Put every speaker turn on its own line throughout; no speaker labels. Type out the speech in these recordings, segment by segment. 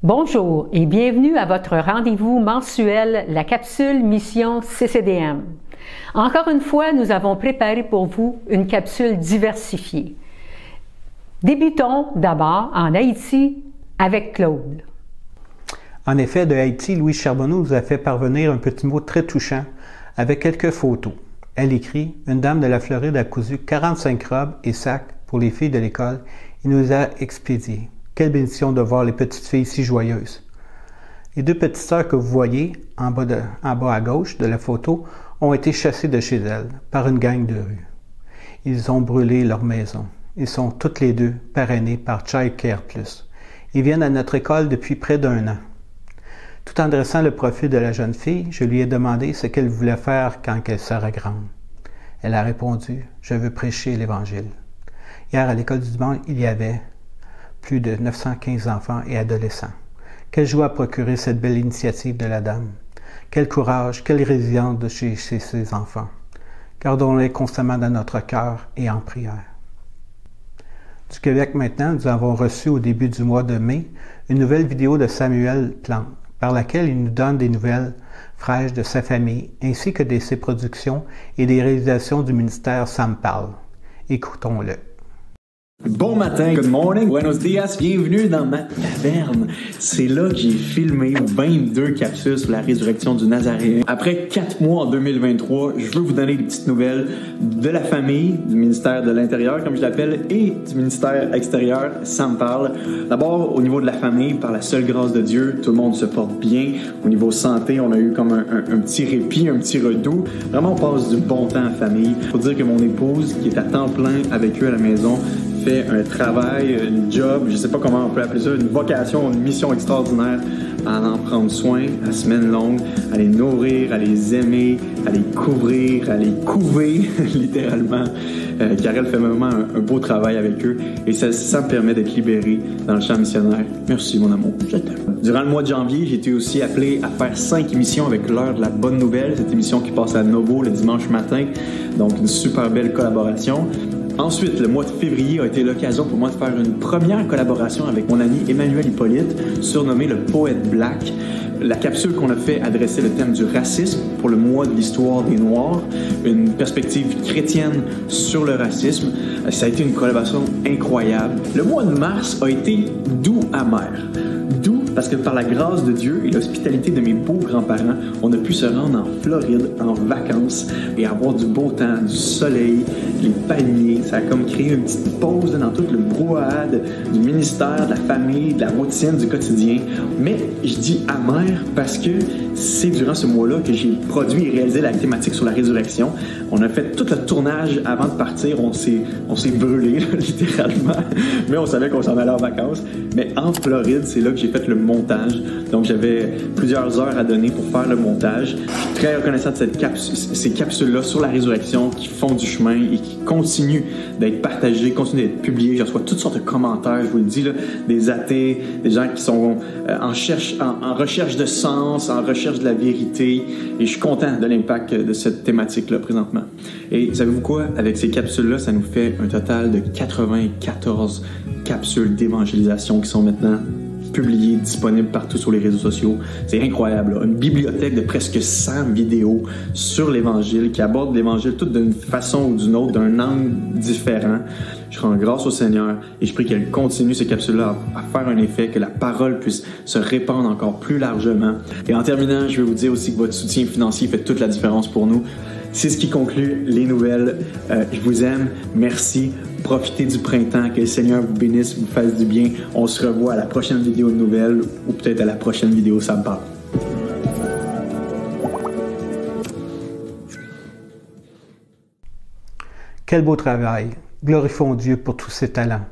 Bonjour et bienvenue à votre rendez-vous mensuel, la capsule Mission CCDM. Encore une fois, nous avons préparé pour vous une capsule diversifiée. Débutons d'abord en Haïti avec Claude.
En effet, de Haïti, Louise Charbonneau nous a fait parvenir un petit mot très touchant avec quelques photos. Elle écrit « Une dame de la Floride a cousu 45 robes et sacs pour les filles de l'école et nous a expédiés. Quelle bénédiction de voir les petites filles si joyeuses. » Les deux petites sœurs que vous voyez en bas à gauche de la photo ont été chassées de chez elles par une gang de rue. Ils ont brûlé leur maison. Ils sont toutes les deux parrainés par Child Care Plus. Ils viennent à notre école depuis près d'1 an. Tout en dressant le profil de la jeune fille, je lui ai demandé ce qu'elle voulait faire quand elle sera grande. Elle a répondu « Je veux prêcher l'Évangile ». Hier, à l'école du dimanche, il y avait plus de 915 enfants et adolescents. Quelle joie a procuré cette belle initiative de la dame. Quel courage, quelle résilience de chez ces enfants. Gardons-les constamment dans notre cœur et en prière. Du Québec maintenant, nous avons reçu au début du mois de mai une nouvelle vidéo de Samuel Plante, par laquelle il nous donne des nouvelles fraîches de sa famille, ainsi que de ses productions et des réalisations du ministère Sam Parle. Écoutons-le.
Bon matin, good morning, buenos dias, bienvenue dans ma taverne. C'est là que j'ai filmé 22 capsules sur la résurrection du Nazaréen. Après 4 mois en 2023, je veux vous donner des petites nouvelles de la famille, du ministère de l'Intérieur, comme je l'appelle, et du ministère extérieur, Sam Parle. D'abord, au niveau de la famille, par la seule grâce de Dieu, tout le monde se porte bien. Au niveau santé, on a eu comme un petit répit, un petit redout. Vraiment, on passe du bon temps en famille. Faut dire que mon épouse, qui est à temps plein avec eux à la maison, fait un travail, une job, je sais pas comment on peut appeler ça, une vocation, une mission extraordinaire à en prendre soin à semaine longue, à les nourrir, à les aimer, à les couvrir, à les couver, littéralement. Karel fait vraiment un beau travail avec eux et ça me permet d'être libéré dans le champ missionnaire. Merci mon amour, je t'aime. Durant le mois de janvier, j'ai été aussi appelé à faire 5 émissions avec l'heure de la bonne nouvelle, cette émission qui passe à Novo le dimanche matin, donc une super belle collaboration. Ensuite, le mois de février a été l'occasion pour moi de faire une première collaboration avec mon ami Emmanuel Hippolyte, surnommé le Poète Black. La capsule qu'on a fait adressait le thème du racisme pour le mois de l'histoire des Noirs, une perspective chrétienne sur le racisme. Ça a été une collaboration incroyable. Le mois de mars a été doux amer. Doux parce que par la grâce de Dieu et l'hospitalité de mes beaux grands-parents, on a pu se rendre en Floride en vacances et avoir du beau temps, du soleil, les palmiers. Ça a comme créé une petite pause dans tout le brouhaha du ministère, de la famille, de la routine, du quotidien. Mais je dis amer parce que c'est durant ce mois-là que j'ai produit et réalisé la thématique sur la résurrection. On a fait tout le tournage avant de partir. On s'est brûlé, littéralement. Mais on savait qu'on s'en allait en vacances. Mais en Floride, c'est là que j'ai fait le montage. Donc, j'avais plusieurs heures à donner pour faire le montage. Je suis très reconnaissant de ces capsules-là sur la résurrection qui font du chemin et qui continuent d'être partagées, continuent d'être publiées. Je reçois toutes sortes de commentaires, je vous le dis, là, des athées, des gens qui sont en recherche de sens, en recherche de la vérité. Et je suis content de l'impact de cette thématique-là présentement. Et savez-vous quoi? Avec ces capsules-là, ça nous fait un total de 94 capsules d'évangélisation qui sont maintenant publiées, disponibles partout sur les réseaux sociaux. C'est incroyable, là. Une bibliothèque de presque 100 vidéos sur l'Évangile qui abordent l'Évangile toutes d'une façon ou d'une autre, d'un angle différent. Je rends grâce au Seigneur et je prie qu'elle continue ces capsules-là à faire un effet, que la parole puisse se répandre encore plus largement. Et en terminant, je vais vous dire aussi que votre soutien financier fait toute la différence pour nous. C'est ce qui conclut les nouvelles. Je vous aime. Merci. Profitez du printemps. Que le Seigneur vous bénisse, vous fasse du bien. On se revoit à la prochaine vidéo de nouvelles ou peut-être à la prochaine vidéo Ça me parle.
Quel beau travail! Glorifions Dieu pour tous ses talents,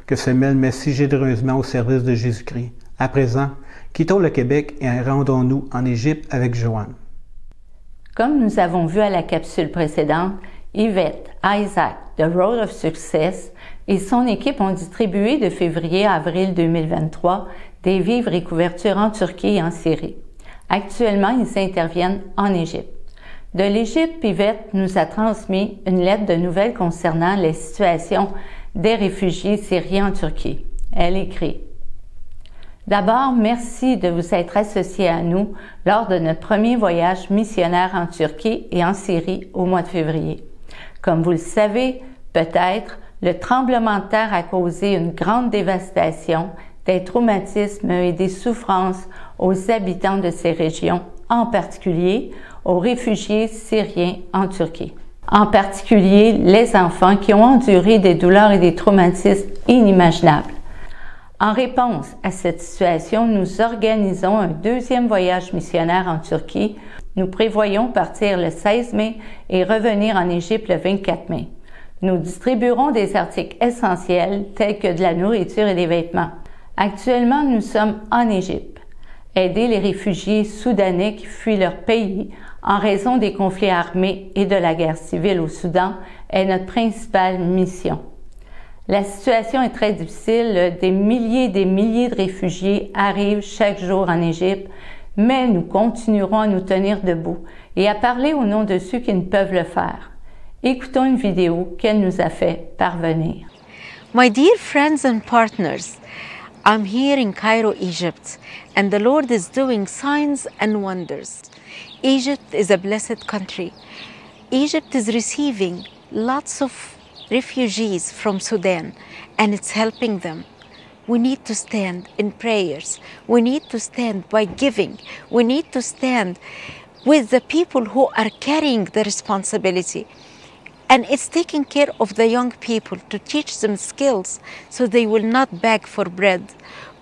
que ce mêle met si généreusement au service de Jésus-Christ. À présent, quittons le Québec et rendons-nous en Égypte avec Joanne.
Comme nous avons vu à la capsule précédente, Yvette, Isaac, The Road of Success et son équipe ont distribué de février à avril 2023 des vivres et couvertures en Turquie et en Syrie. Actuellement, ils interviennent en Égypte. De l'Égypte, Yvette nous a transmis une lettre de nouvelles concernant les situations des réfugiés syriens en Turquie. Elle écrit D'abord, merci de vous être associés à nous lors de notre premier voyage missionnaire en Turquie et en Syrie au mois de février. Comme vous le savez, peut-être, le tremblement de terre a causé une grande dévastation, des traumatismes et des souffrances aux habitants de ces régions, en particulier aux réfugiés syriens en Turquie. En particulier, les enfants qui ont enduré des douleurs et des traumatismes inimaginables. En réponse à cette situation, nous organisons un deuxième voyage missionnaire en Turquie. Nous prévoyons partir le 16 mai et revenir en Égypte le 24 mai. Nous distribuerons des articles essentiels tels que de la nourriture et des vêtements. Actuellement, nous sommes en Égypte. Aider les réfugiés soudanais qui fuient leur pays en raison des conflits armés et de la guerre civile au Soudan est notre principale mission. La situation est très difficile. Des milliers et des milliers de réfugiés arrivent chaque jour en Égypte, mais nous continuerons à nous tenir debout et à parler au nom de ceux qui ne peuvent le faire. Écoutons une vidéo qu'elle nous a fait parvenir.
My dear friends and partners, I'm here in Cairo, Egypt, and the Lord is doing signs and wonders. Egypt is a blessed country. Egypt is receiving lots of refugees from Sudan, and it's helping them. We need to stand in prayers. We need to stand by giving. We need to stand with the people who are carrying the responsibility. And it's taking care of the young people to teach them skills so they will not beg for bread,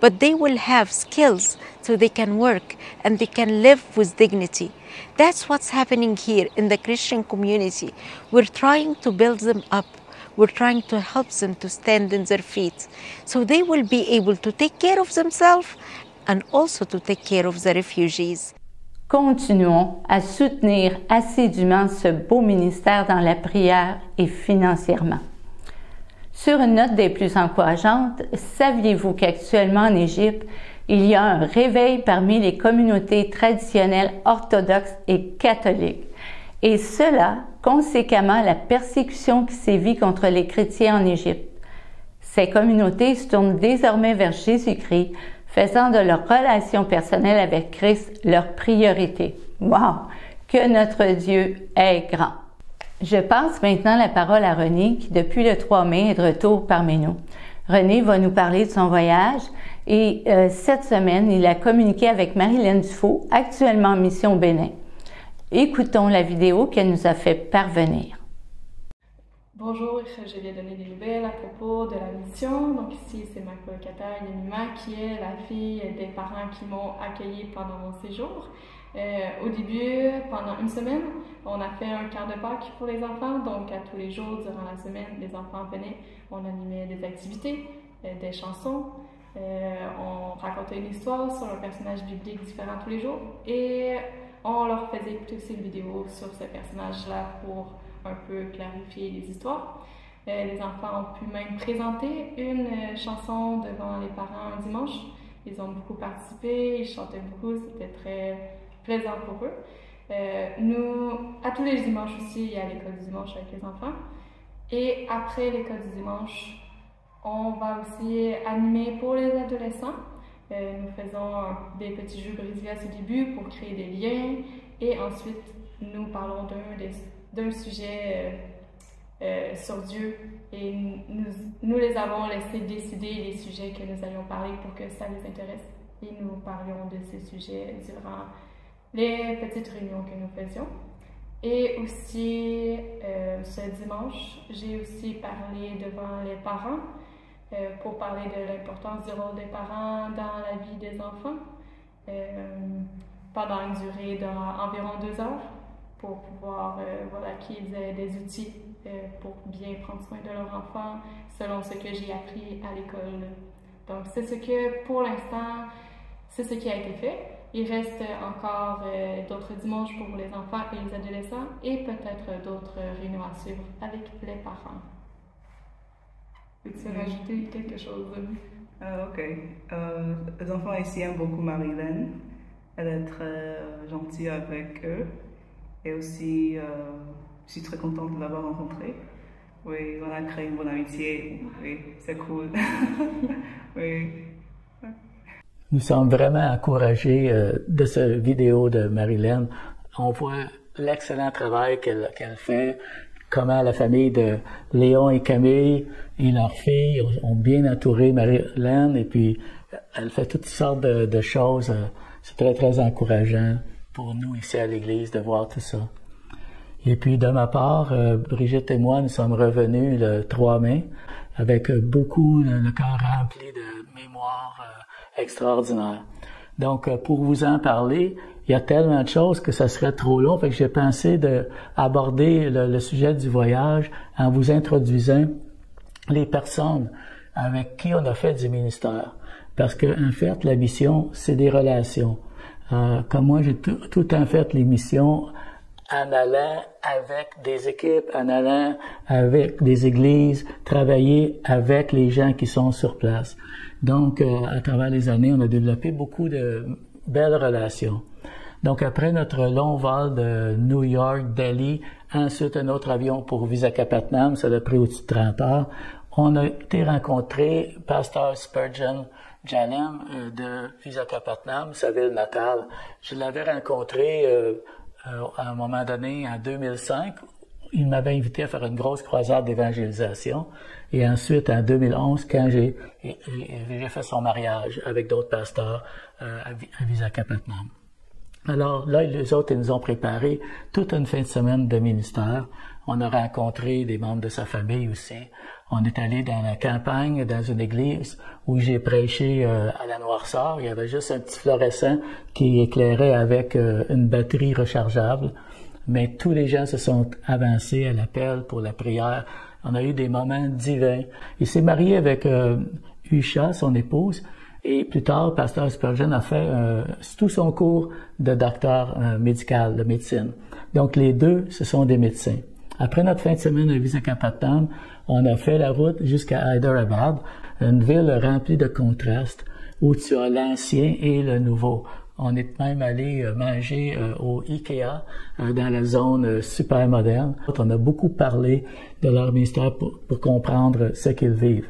but they will have skills so they can work and they can live with dignity. That's what's happening here in the Christian community. We're trying to build them up. We're trying to help them to stand on their feet so they will be able to take care of themselves and also to take care of the refugees.
Continuons à soutenir assidûment ce beau ministère dans la prière et financièrement. Sur une note des plus encourageantes, saviez-vous qu'actuellement en Égypte, il y a un réveil parmi les communautés traditionnelles orthodoxes et catholiques, et cela conséquemment la persécution qui sévit contre les chrétiens en Égypte. Ces communautés se tournent désormais vers Jésus-Christ, faisant de leur relation personnelle avec Christ leur priorité. Wow! Que notre Dieu est grand! Je passe maintenant la parole à René, qui depuis le 3 mai est de retour parmi nous. René va nous parler de son voyage et cette semaine, il a communiqué avec Marilyn Dufault, actuellement en mission au Bénin. Écoutons la vidéo qu'elle nous a fait parvenir.
Bonjour, je vais donner des nouvelles à propos de la mission. Donc ici, c'est ma colocataire Yemima, qui est la fille des parents qui m'ont accueilli pendant mon séjour. Au début, pendant une semaine, on a fait un quart de Pâques pour les enfants. Donc à tous les jours, durant la semaine, les enfants venaient, on animait des activités, des chansons. On racontait une histoire sur un personnage biblique différent tous les jours. Et on leur faisait écouter aussi une vidéo sur ce personnage-là pour un peu clarifier les histoires. Les enfants ont pu même présenter une chanson devant les parents un dimanche. Ils ont beaucoup participé, ils chantaient beaucoup, c'était très plaisant pour eux. Nous, à tous les dimanches aussi, il y a l'école du dimanche avec les enfants. Et après l'école du dimanche, on va aussi animer pour les adolescents. Nous faisons des petits jeux brise-glace au début pour créer des liens. Et ensuite, nous parlons d'un sujet sur Dieu et nous les avons laissé décider les sujets que nous allions parler pour que ça les intéresse. Et nous parlions de ces sujets durant les petites réunions que nous faisions. Et aussi, ce dimanche, j'ai aussi parlé devant les parents pour parler de l'importance du rôle des parents dans la vie des enfants pendant une durée d'environ 2 heures. Pour pouvoir, qu'ils aient des outils pour bien prendre soin de leur enfant selon ce que j'ai appris à l'école. Donc, c'est ce que, pour l'instant, c'est ce qui a été fait. Il reste encore d'autres dimanches pour les enfants et les adolescents et peut-être d'autres réunions à suivre avec les parents. Peux-tu rajouter quelque chose?
Ok. Les enfants ici aiment beaucoup Marilyn. Elle est très gentille avec eux. Et aussi, je suis très contente de l'avoir rencontrée. Oui, on a créé une bonne amitié. Oui, c'est cool. Oui.
nous sommes vraiment encouragés de cette vidéo de Marilyn. On voit l'excellent travail qu'elle fait, comment la famille de Léon et Camille et leurs filles ont bien entouré Marilyn, et puis elle fait toutes sortes de choses. C'est très, très encourageant pour nous ici à l'Église de voir tout ça. Et puis, de ma part, Brigitte et moi, nous sommes revenus le 3 mai avec beaucoup, le cœur rempli de mémoires extraordinaires. Donc, pour vous en parler, il y a tellement de choses que ça serait trop long, fait que j'ai pensé d'aborder le sujet du voyage en vous introduisant les personnes avec qui on a fait du ministère. Parce que, en fait, la mission, c'est des relations. Comme moi, j'ai tout le temps fait les missions en allant avec des équipes, en allant avec des églises, travailler avec les gens qui sont sur place. Donc, à travers les années, on a développé beaucoup de belles relations. Donc, après notre long vol de New York, Delhi, ensuite un autre avion pour Visakhapatnam, ça a pris au-dessus de 30 heures, on a été rencontrer Pasteur Spurgeon Jalem de Visakhapatnam, sa ville natale. Je l'avais rencontré à un moment donné, en 2005, il m'avait invité à faire une grosse croisade d'évangélisation. Et ensuite, en 2011, quand j'ai fait son mariage avec d'autres pasteurs à Visakhapatnam. Alors là, les autres, ils nous ont préparé toute une fin de semaine de ministère. On a rencontré des membres de sa famille aussi. On est allé dans la campagne, dans une église où j'ai prêché à la noirceur. Il y avait juste un petit fluorescent qui éclairait avec une batterie rechargeable. Mais tous les gens se sont avancés à l'appel pour la prière. On a eu des moments divins. Il s'est marié avec Usha, son épouse. Et plus tard, Pasteur Spurgeon a fait tout son cours de docteur médical, de médecine. Donc, les deux, ce sont des médecins. Après notre fin de semaine à Visakhapatnam, on a fait la route jusqu'à Hyderabad, une ville remplie de contrastes, où tu as l'ancien et le nouveau. On est même allé manger au Ikea, dans la zone super moderne. On a beaucoup parlé de leur ministère pour comprendre ce qu'ils vivent.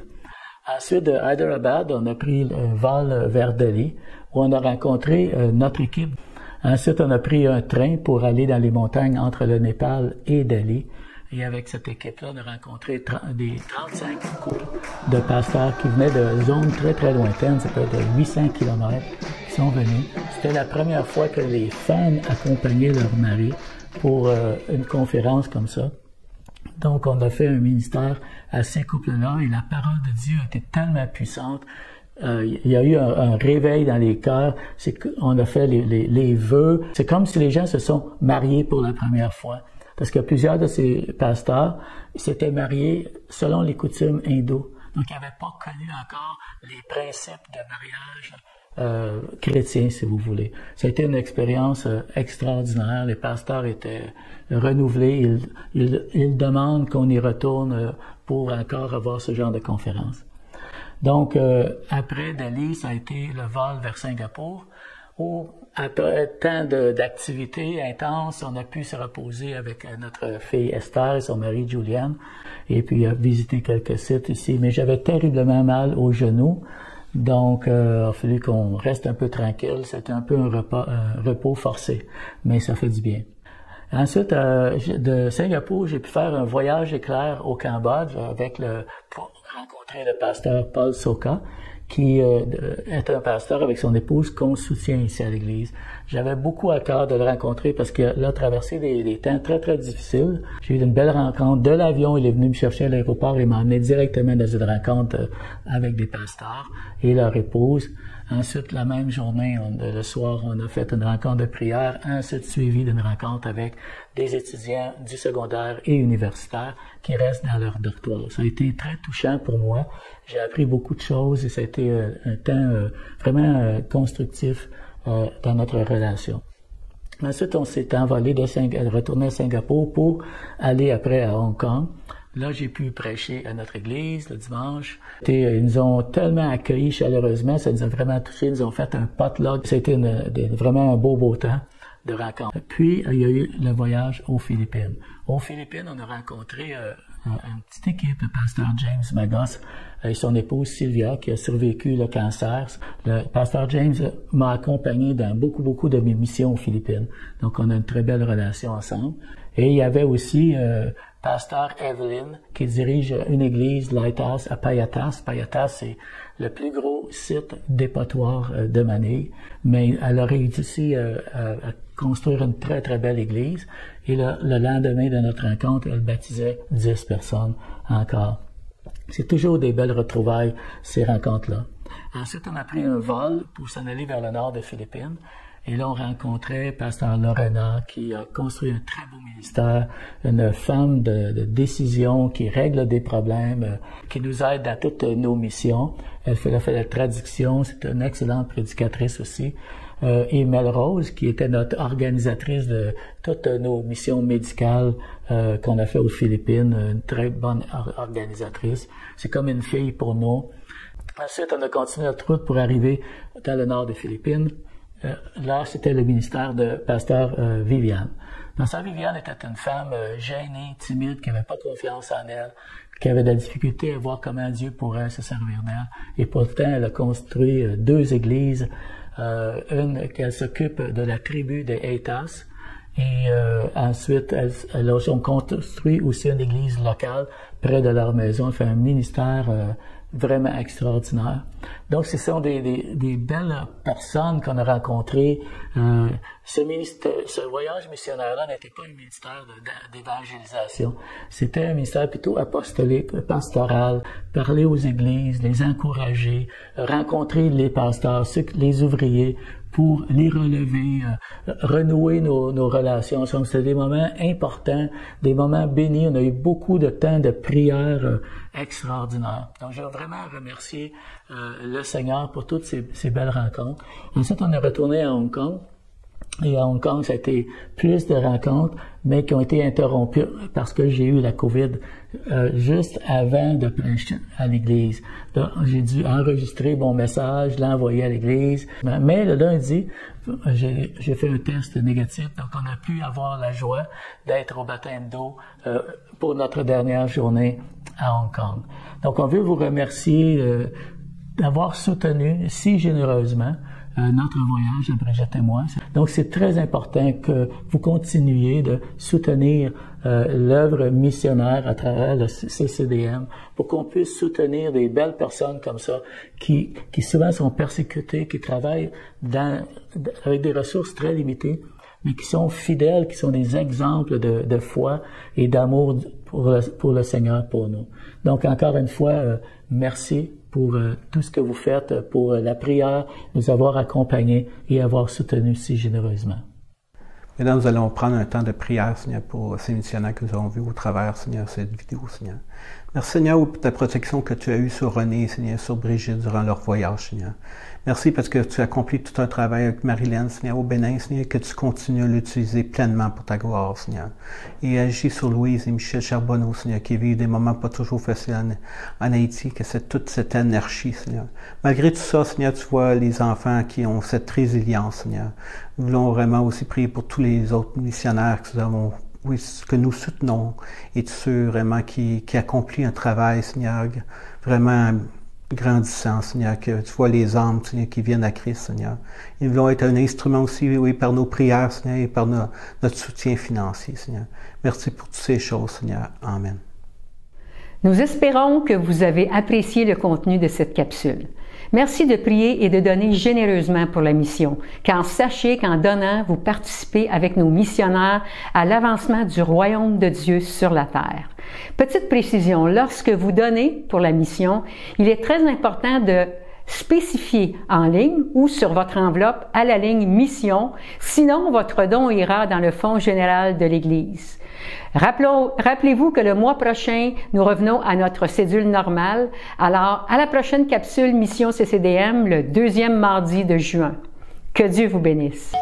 Ensuite, de Hyderabad, on a pris le vol vers Delhi, où on a rencontré notre équipe. Ensuite, on a pris un train pour aller dans les montagnes entre le Népal et Delhi. Et avec cette équipe-là, on a rencontré des 35 couples de pasteurs qui venaient de zones très, très lointaines, ça peut être de 800 km, qui sont venus. C'était la première fois que les femmes accompagnaient leur mari pour une conférence comme ça. Donc, on a fait un ministère à ces couples-là et la parole de Dieu était tellement puissante. Il y a eu un réveil dans les cœurs. On a fait les vœux. C'est comme si les gens se sont mariés pour la première fois. Parce que plusieurs de ces pasteurs s'étaient mariés selon les coutumes hindoues. Donc, ils n'avaient pas connu encore les principes de mariage chrétien, si vous voulez. Ça a été une expérience extraordinaire. Les pasteurs étaient renouvelés. Ils demandent qu'on y retourne pour encore avoir ce genre de conférence. Donc, après Delhi, ça a été le vol vers Singapour, où, après tant d'activités intenses, on a pu se reposer avec notre fille Esther et son mari Julian, et puis visiter quelques sites ici. Mais j'avais terriblement mal aux genoux. Donc, il a fallu qu'on reste un peu tranquille. C'était un peu un repos forcé, mais ça fait du bien. Ensuite, de Singapour, j'ai pu faire un voyage éclair au Cambodge pour rencontrer le pasteur Paul Soka, qui est un pasteur avec son épouse qu'on soutient ici à l'Église. J'avais beaucoup à cœur de le rencontrer parce qu'il a traversé des temps très, très difficiles. J'ai eu une belle rencontre de l'avion. Il est venu me chercher à l'aéroport et m'a emmené directement dans une rencontre avec des pasteurs et leur épouse. Ensuite, la même journée, le soir, on a fait une rencontre de prière, ensuite suivi d'une rencontre avec des étudiants du secondaire et universitaire qui restent dans leur dortoir. Ça a été très touchant pour moi. J'ai appris beaucoup de choses et ça a été un temps vraiment constructif dans notre relation. Ensuite, on s'est envolé retourner à Singapour pour aller après à Hong Kong. Là, j'ai pu prêcher à notre église le dimanche. Ils nous ont tellement accueillis chaleureusement, ça nous a vraiment touchés. Ils nous ont fait un potluck. C'était vraiment un beau temps. de rencontres. Puis, il y a eu le voyage aux Philippines. Aux Philippines, on a rencontré une petite équipe, le pasteur James Magos et son épouse Sylvia, qui a survécu le cancer. Le pasteur James m'a accompagné dans beaucoup de mes missions aux Philippines. Donc, on a une très belle relation ensemble. Et il y avait aussi pasteur Evelyn, qui dirige une église Lighthouse à Payatas. Payatas, c'est le plus gros site dépotoir de Manille, mais elle a réussi à construire une très belle église. Et le lendemain de notre rencontre, elle baptisait 10 personnes encore. C'est toujours des belles retrouvailles, ces rencontres-là. Ensuite, on a pris un vol pour s'en aller vers le nord des Philippines. Et là, on rencontrait pasteur Lorena, qui a construit un très beau ministère, une femme de décision qui règle des problèmes, qui nous aide dans toutes nos missions. Elle fait la traduction, c'est une excellente prédicatrice aussi. Et Melrose, qui était notre organisatrice de toutes nos missions médicales qu'on a fait aux Philippines, une très bonne organisatrice. C'est comme une fille pour nous. Ensuite, on a continué notre route pour arriver dans le nord des Philippines. Là, c'était le ministère de pasteur Viviane. Pasteur Viviane était une femme gênée, timide, qui n'avait pas confiance en elle, qui avait de la difficulté à voir comment Dieu pourrait se servir d'elle. Et pourtant, elle a construit 2 églises. Une qu'elle s'occupe de la tribu des Eitas. Et ensuite, elles ont construit aussi une église locale près de leur maison. Elle fait un ministère vraiment extraordinaire. Donc, ce sont des belles personnes qu'on a rencontrées. Ce voyage missionnaire-là n'était pas un ministère d'évangélisation. C'était un ministère plutôt apostolique, pastoral, parler aux églises, les encourager, rencontrer les pasteurs, les ouvriers, pour les relever, renouer nos relations. C'était des moments importants, des moments bénis. On a eu beaucoup de temps de prière extraordinaire. Donc, je veux vraiment remercier le Seigneur pour toutes ces belles rencontres. Ensuite, on est retourné à Hong Kong. Et à Hong Kong, ça a été plus de rencontres, mais qui ont été interrompues parce que j'ai eu la COVID juste avant de prêcher à l'église. J'ai dû enregistrer mon message, l'envoyer à l'église. Mais le lundi, j'ai fait un test négatif, donc on a pu avoir la joie d'être au baptême d'eau pour notre dernière journée à Hong Kong. Donc on veut vous remercier d'avoir soutenu si généreusement notre voyage à Brigitte et moi. Donc, c'est très important que vous continuiez de soutenir l'œuvre missionnaire à travers le CCDM pour qu'on puisse soutenir des belles personnes comme ça qui souvent sont persécutées, qui travaillent avec des ressources très limitées, mais qui sont fidèles, qui sont des exemples de foi et d'amour pour le Seigneur, pour nous. Donc, encore une fois, merci pour tout ce que vous faites, pour la prière, nous avoir accompagnés et avoir soutenus si généreusement.
Maintenant, nous allons prendre un temps de prière, Seigneur, pour ces missionnaires que nous avons vus au travers, Seigneur, cette vidéo, Seigneur. Merci, Seigneur, pour ta protection que tu as eue sur René, Seigneur, sur Brigitte durant leur voyage, Seigneur. Merci parce que tu as accompli tout un travail avec Marilyn, Seigneur, au Bénin, Seigneur, que tu continues à l'utiliser pleinement pour ta gloire, Seigneur. Et agis sur Louise et Michel Charbonneau, Seigneur, qui vivent des moments pas toujours faciles en Haïti, que c'est toute cette anarchie, Seigneur. Malgré tout ça, Seigneur, tu vois les enfants qui ont cette résilience, Seigneur. Nous voulons vraiment aussi prier pour tous les autres missionnaires que nous soutenons et ceux vraiment qui accomplissent un travail, Seigneur, vraiment grandissant, Seigneur, que tu vois les âmes, Seigneur, qui viennent à Christ, Seigneur. Ils voulons être un instrument aussi, oui, par nos prières, Seigneur, et par notre soutien financier, Seigneur. Merci pour toutes ces choses, Seigneur. Amen.
Nous espérons que vous avez apprécié le contenu de cette capsule. Merci de prier et de donner généreusement pour la mission, car sachez qu'en donnant, vous participez avec nos missionnaires à l'avancement du royaume de Dieu sur la terre. Petite précision, lorsque vous donnez pour la mission, il est très important de spécifier en ligne ou sur votre enveloppe à la ligne mission, sinon votre don ira dans le fonds général de l'Église. Rappelez-vous que le mois prochain, nous revenons à notre cédule normale. Alors, à la prochaine capsule Mission CCDM, le 2e mardi de juin. Que Dieu vous bénisse.